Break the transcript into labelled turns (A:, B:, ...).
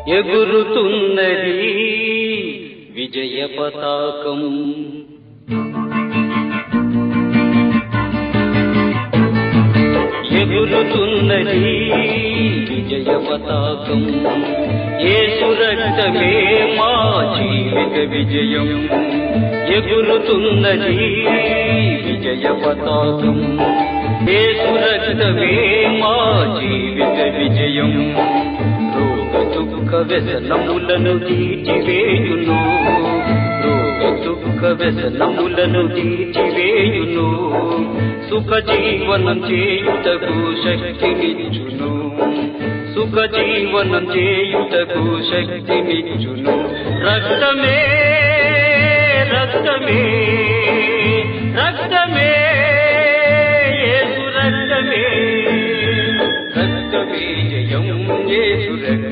A: ఎగురుతున్నది విజయ పతాకం. ఎగురుతున్నది విజయ పతాకం. యేసు రక్తమే మా జీవిత విజయం. ఎగురుతున్నది విజయ పతాకం. యేసు రక్తమే మా జీవిత విజయం. రోగ దుఃఖ వ్యసనములను తీర్చివేయును. రోగ దుఃఖ వ్యసనములను తీర్చివేయును. సుఖ జీవనం చేయుటకు శక్తినిచ్చును. సుఖ జీవనం చేయుటకు శక్తినిచ్చును. రక్తమే రక్తమే రక్తమే యేసు రక్తమే. రక్తమే జయం యేసు రక్తమే.